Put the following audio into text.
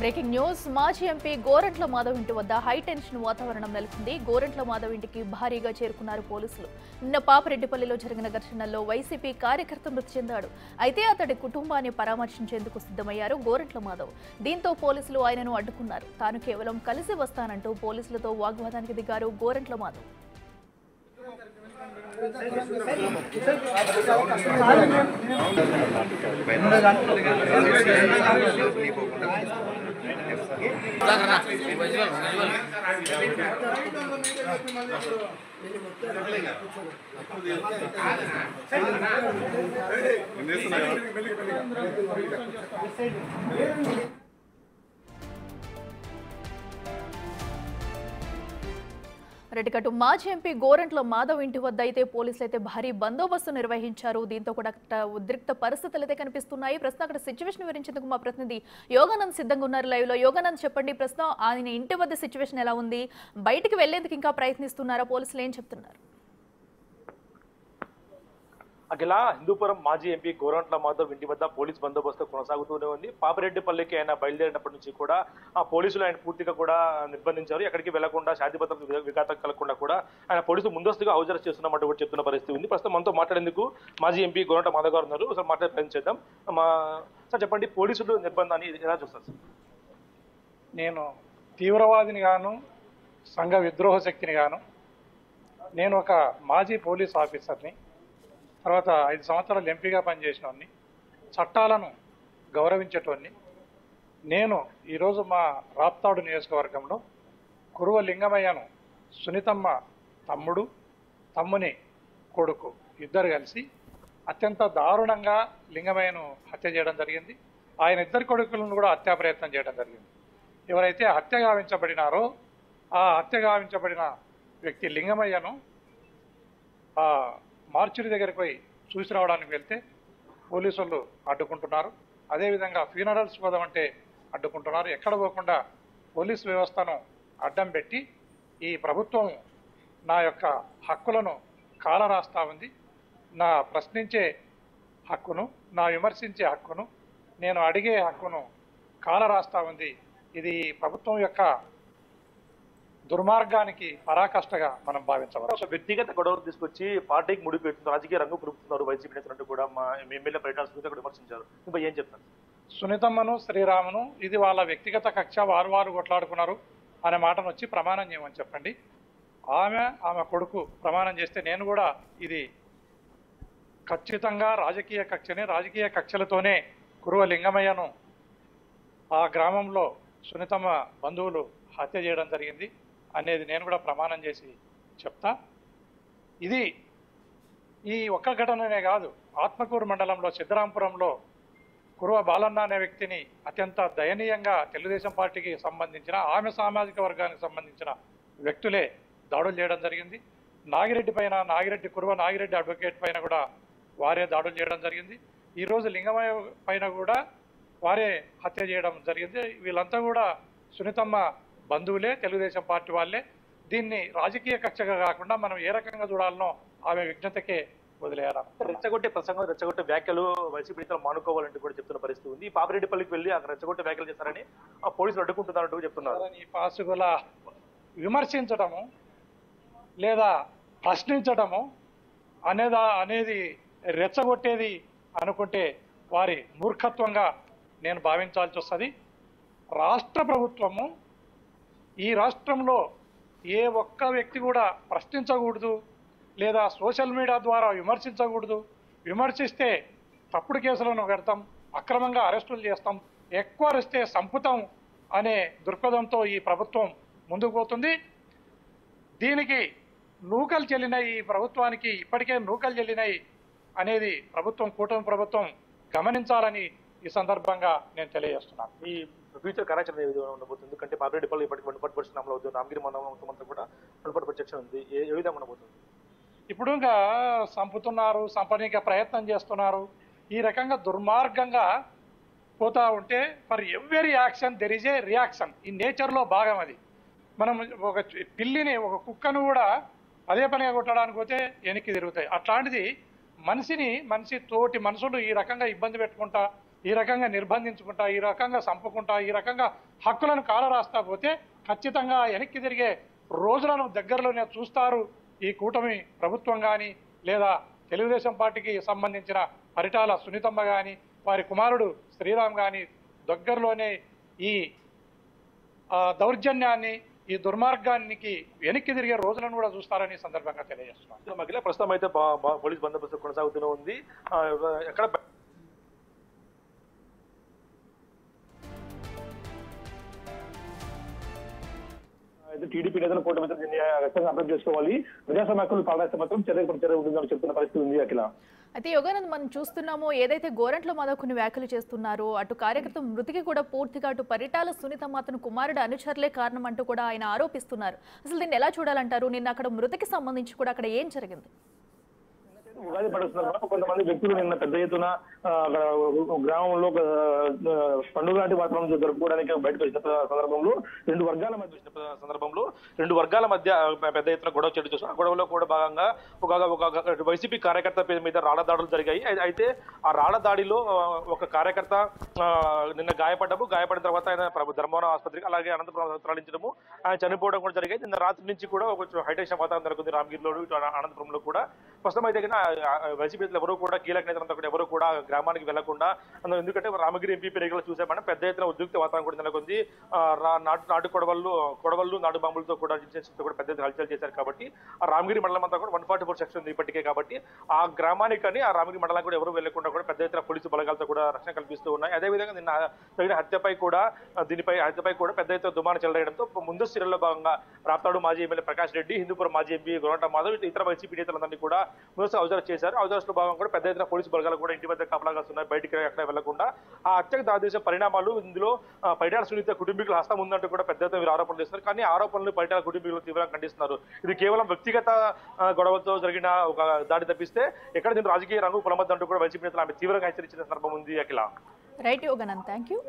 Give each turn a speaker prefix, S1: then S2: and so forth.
S1: Breaking news మాజీ MP Gorantla Madhav ఇంటి వద్ద హై టెన్షన్ వాతావరణం నెలకొంది. గోరంట్ల మాధవ్ ఇంటికి భారీగా చేరుకున్నారు పోలీసులు. నిన్న పాపరెడ్డిపల్లిలో జరిగిన ఘర్షణల్లో వైసీపీ కార్యకర్త మృతి చెందాడు. అయితే అతడి కుటుంబాన్ని పరామర్శించేందుకు సిద్ధమయ్యారు గోరంట్ల మాధవ్. దీంతో పోలీసులు ఆయనను అడ్డుకున్నారు. తాను కేవలం కలిసి వస్తానంటూ పోలీసులతో వాగ్వాదానికి దిగారు గోరంట్ల మాధవ్. రెడ్డికట్టు మాజీ ఎంపీ గోరంట్ల మాధవ్ ఇంటి వద్ద అయితే పోలీసులు అయితే భారీ బందోబస్తు నిర్వహించారు. దీంతో కూడా ఉద్రిక్త పరిస్థితులు అయితే కనిపిస్తున్నాయి. ప్రస్తుతం అక్కడ సిచ్యువేషన్ వివరించేందుకు మా ప్రతినిధి యోగానంద్ సిద్ధంగా ఉన్నారు లైవ్ లో. యోగానంద్, చెప్పండి, ప్రస్తుతం ఆయన ఇంటి వద్ద సిచ్యువేషన్ ఎలా ఉంది? బయటికి వెళ్లేందుకు ఇంకా ప్రయత్నిస్తున్నారా? పోలీసులు ఏం చెప్తున్నారు?
S2: అఖిల, హిందూపురం మాజీ ఎంపీ గోరంట్ల మాధవ్ ఇంటి వద్ద పోలీస్ బందోబస్తు కొనసాగుతూనే ఉంది. పాపిరెడ్డిపల్లికి ఆయన బయలుదేరినప్పటి నుంచి కూడా ఆ పోలీసులు ఆయన పూర్తిగా కూడా నిర్బంధించారు. ఎక్కడికి వెళ్లకుండా, శాంతి భద్రతలకు విఘాతం కలగకుండా కూడా ఆయన పోలీసులు ముందస్తుగా హౌస్ అరెస్ట్ చేస్తున్నట్టు కూడా చెప్తున్న పరిస్థితి ఉంది. ప్రస్తుతం మనతో మాట్లాడేందుకు మాజీ ఎంపీ గోరంట్ల మాధవ్ గారు ఉన్నారు. ఒకసారి మాట్లాడే ప్రయత్నం చేద్దాం. సార్, చెప్పండి, పోలీసులు నిర్బంధాన్ని ఎలా చూస్తారు సార్?
S3: నేను తీవ్రవాదిని గాను, సంఘ విద్రోహ శక్తిని గాను, నేను ఒక మాజీ పోలీస్ ఆఫీసర్ని, తర్వాత 5 సంవత్సరాలు ఎంపీగా పనిచేసినవాడిని, చట్టాలను గౌరవించేటోడిని. నేను ఈరోజు మా రాప్తాడు నియోజకవర్గంలో కురువ లింగమయ్యను సునీతమ్మ తమ్ముడు, తమ్ముని కొడుకు ఇద్దరు కలిసి అత్యంత దారుణంగా లింగమయ్యను హత్య చేయడం జరిగింది. ఆయన ఇద్దరు కొడుకులను కూడా హత్యా ప్రయత్నం చేయడం జరిగింది. ఎవరైతే హత్య గావించబడినారో ఆ హత్య గావించబడిన వ్యక్తి లింగమయ్యను మార్చురి దగ్గరికి పోయి చూసి రావడానికి వెళ్తే పోలీసులు అడ్డుకుంటున్నారు. అదేవిధంగా ఫ్యూనరల్స్ పోదామంటే అడ్డుకుంటున్నారు. ఎక్కడ పోకుండా పోలీస్ వ్యవస్థను అడ్డం పెట్టి ఈ ప్రభుత్వం నా యొక్క హక్కులను కాలరాస్తా ఉంది. నా ప్రశ్నించే హక్కును, నా విమర్శించే హక్కును, నేను అడిగే హక్కును కాలరాస్తా ఉంది. ఇది ప్రభుత్వం యొక్క దుర్మార్గానికి పరాకాష్ఠగా మనం భావించవచ్చు.
S2: వ్యక్తిగత గొడవలు తీసుకొచ్చి పార్టీకి ముడి పెడుతున్నారు, రాజకీయ రంగు పుడుతున్నారు వైసీపీ నేతలు కూడా మా ఎమ్మెల్యే పర్యటన విమర్శించారు. ఇంకా ఏం చెప్తారు?
S3: సునీతమ్మను, శ్రీరామును ఇది వాళ్ళ వ్యక్తిగత కక్ష, వారు కొట్లాడుకున్నారు అనే మాటను వచ్చి ప్రమాణం చేయమని చెప్పండి. ఆమె కొడుకు ప్రమాణం చేస్తే నేను కూడా ఇది ఖచ్చితంగా రాజకీయ కక్షనే, రాజకీయ కక్షలతోనే కురువ లింగమయ్యను ఆ గ్రామంలో సునీతమ్మ బంధువులు హత్య చేయడం జరిగింది అనేది నేను కూడా ప్రమాణం చేసి చెప్తా. ఇది ఈ ఒక్క ఘటననే కాదు, ఆత్మకూరు మండలంలో సిద్ధరాంపురంలో కురువ బాలన్న అనే వ్యక్తిని అత్యంత దయనీయంగా తెలుగుదేశం పార్టీకి సంబంధించిన, ఆమె సామాజిక వర్గానికి సంబంధించిన వ్యక్తులే దాడులు చేయడం జరిగింది. కురువ నాగిరెడ్డి అడ్వకేట్ పైన కూడా వారే దాడులు చేయడం జరిగింది. ఈరోజు లింగమయ్య పైన కూడా వారే హత్య చేయడం జరిగింది. వీళ్ళంతా కూడా సునీతమ్మ బంధువులే, తెలుగుదేశం పార్టీ వాళ్ళే. దీన్ని రాజకీయ కక్షగా కాకుండా మనం ఏ రకంగా చూడాలనో ఆమె విజ్ఞతకే వదిలేయాలి.
S2: రెచ్చగొట్టే ప్రసంగం, రెచ్చగొట్టే వ్యాఖ్యలు వైసీపీ నేతలు మానుకోవాలంటూ కూడా చెప్తున్న పరిస్థితి ఉంది. పాపిరెడ్డిపల్లికి వెళ్ళి అక్కడ రెచ్చగొట్టే వ్యాఖ్యలు చేస్తారని ఆ పోలీసులు అడ్డుకుంటున్నారంటూ చెప్తున్నారు.
S3: ఈ పాసుగుల విమర్శించడము లేదా ప్రశ్నించడము అనేది రెచ్చగొట్టేది అనుకుంటే వారి మూర్ఖత్వంగా నేను భావించాల్సి వస్తుంది. రాష్ట్ర ప్రభుత్వము ఈ రాష్ట్రంలో ఏ ఒక్క వ్యక్తి కూడా ప్రశ్నించకూడదు లేదా సోషల్ మీడియా ద్వారా విమర్శించకూడదు. విమర్శిస్తే తప్పుడు కేసులను పెడతాం, అక్రమంగా అరెస్టులు చేస్తాం, ఎక్కువ అరెస్టే సంపుతాం అనే దృక్పథంతో ఈ ప్రభుత్వం ముందుకు పోతుంది. దీనికి నూకలు చెల్లినాయి, ఈ ప్రభుత్వానికి ఇప్పటికే నూకలు చెల్లినాయి అనేది కూటమి ప్రభుత్వం గమనించాలని ఈ సందర్భంగా నేను తెలియజేస్తున్నాను.
S2: ఈ ఫ్యూచర్ కార్యాచరణ ఏ విధంగా ఉండబోతుంది? ఎందుకంటే పాపిరెడ్డిపల్లి ఇప్పటికి 1% అమలు అవుతుంది, రామగిరి మండలం కూడా 1% ఉంది. ఏ విధంగా ఉండబోతుంది?
S3: ఇప్పుడు ఇంకా సంపనీకి ప్రయత్నం చేస్తున్నారు. ఈ రకంగా దుర్మార్గంగా పోతా ఉంటే for every action there is a reaction. ఈ నేచర్లో భాగం అది. మనం ఒక పిల్లిని, ఒక కుక్కను కూడా అదే పనిగా కొట్టడానికి పోతే వెనక్కి తిరుగుతాయి. అట్లాంటిది మనిషి తోటి మనుషులు ఈ రకంగా ఇబ్బంది పెట్టుకుంటా ఈ రకంగా నిర్బంధించుకుంటా, ఈ రకంగా చంపుకుంటా, ఈ రకంగా హక్కులను కాలరాస్తా పోతే ఖచ్చితంగా వెనక్కి తిరిగే రోజులను దగ్గరలోనే చూస్తారు ఈ కూటమి ప్రభుత్వం కానీ, లేదా తెలుగుదేశం పార్టీకి సంబంధించిన పరిటాల సునీతమ్మ కానీ, వారి కుమారుడు శ్రీరామ్ కానీ దగ్గరలోనే ఈ దౌర్జన్యాన్ని, ఈ దుర్మార్గానికి వెనక్కి తిరిగే రోజులను కూడా చూస్తారని సందర్భంగా తెలియజేస్తున్నాం.
S2: మహిళ ప్రస్తుతం అయితే పోలీస్ బందోబస్తు కొనసాగుతూనే ఉంది. ఎక్కడ టీడీపీ నేతలు కూటమి దీన్ని ఖచ్చితంగా అర్థం చేసుకోవాలి. ప్రజాస్వామ్య హక్కులు పాలన మాత్రం చర్య ఉంటుందని చెప్తున్న పరిస్థితి ఉంది. అఖిల
S1: అయితే యోగానంద్ మనం చూస్తున్నాము, ఏదైతే గోరంట్ల మాధవ్ కొన్ని వ్యాఖ్యలు చేస్తున్నారో అటు కార్యకర్త మృతికి కూడా పూర్తిగా అటు పరిటాల సునీతమ్మ అతను కుమారుడు అనుచరులే కారణం అంటూ కూడా ఆయన ఆరోపిస్తున్నారు. అసలు దీన్ని ఎలా చూడాలంటారు? నిన్న అక్కడ మృతికి సంబంధించి కూడా అక్కడ ఏం జరిగింది?
S2: ఉగాది పడుతున్నారు. కొంతమంది వ్యక్తులు నిన్న పెద్ద ఎత్తున గ్రామంలో పండుగ లాంటి వాతావరణం జరుపుకోవడానికి బయటకు వచ్చిన సందర్భంలో రెండు వర్గాల మధ్య పెద్ద ఎత్తున గొడవ చెడు చూసాం. ఆ గొడవలో కూడా భాగంగా ఒక వైసీపీ కార్యకర్త పేరు మీద రాళ్ల దాడులు జరిగాయి. అయితే ఆ రాళ్ల దాడిలో ఒక కార్యకర్త నిన్న గాయపడిన తర్వాత ఆయన ధర్మవరం ఆసుపత్రికి అలాగే అనంతపురం తరలించడము, ఆయన చనిపోవడం కూడా జరిగాయి. నిన్న రాత్రి నుంచి కూడా ఒక హైటెన్షన్ వాతావరణం జరుగుతుంది రామగిరిలో, అనంతపురంలో కూడా. ప్రస్తుతం అయితే వైసీపీ ఎవరు కూడా కీలక నేతలంతా కూడా ఎవరు కూడా గ్రామానికి వెళ్లకుండా, ఎందుకంటే రామగిరి ఎంపీ పెరిగేలా చూసామంటే పెద్ద ఎత్తున ఉద్రిక్త వాతావరణం కూడా నెలకొంది. నాటు కొడవళ్ళు నాటు బాంబులతో కూడా పెద్ద ఎత్తున హల్చల్ చేశారు. కాబట్టి ఆ రామగిరి మండలం అంతా కూడా 144 సెక్షన్ ఉంది ఇప్పటికే. కాబట్టి ఆ గ్రామానికి కానీ ఆ రామగిరి మండలం కూడా ఎవరు వెళ్లకుండా కూడా పెద్ద ఎత్తున పోలీసు బలగాలతో కూడా రక్షణ కల్పిస్తూ ఉన్నాయి. అదేవిధంగా నిన్న జరిగిన హత్యపై కూడా పెద్ద ఎత్తున దుమానం చెలరేయడంతో ముందస్తు చర్యల్లో భాగంగా రాప్తాడు మాజీ ఎమ్మెల్యే ప్రకాష్ రెడ్డి, హిందూపురం మాజీ ఎంపీ గోరంట్ల మాధవ్, ఇతర వైసీపీ నేతలందరినీ కూడా ముందస్తు అరెస్ట్ చేశారు. అరెస్టులో భాగంగా కూడా పెద్ద ఎత్తున పోలీసు బలగాలు కూడా ఇంటి వద్ద కాపలాగా ఉన్నాయి, బయటికి ఎక్కడ వెళ్లకుండా. ఆ హత్యకు దారితీసిన పరిణామాలు, ఇందులో పరిటాల సునీత కుటుంబీకుల హస్తం ఉందంటూ కూడా పెద్ద ఎత్తున ఆరోపణలు చేస్తున్నారు. కానీ ఆరోపణలు పరిటాల కుటుంబీకులు తీవ్రంగా ఖండిస్తున్నారు. ఇది కేవలం వ్యక్తిగత గొడవతో జరిగిన ఒక దాడి తప్పిస్తే ఎక్కడ దీని రాజకీయ రంగు కులమద్దంటూ కూడా వైసీపీ నేతలు ఆమె తీవ్రంగా హెచ్చరించిన సందర్భం ఉంది. అఖిల
S1: రైట్ యోగానంద్, థ్యాంక్ యూ.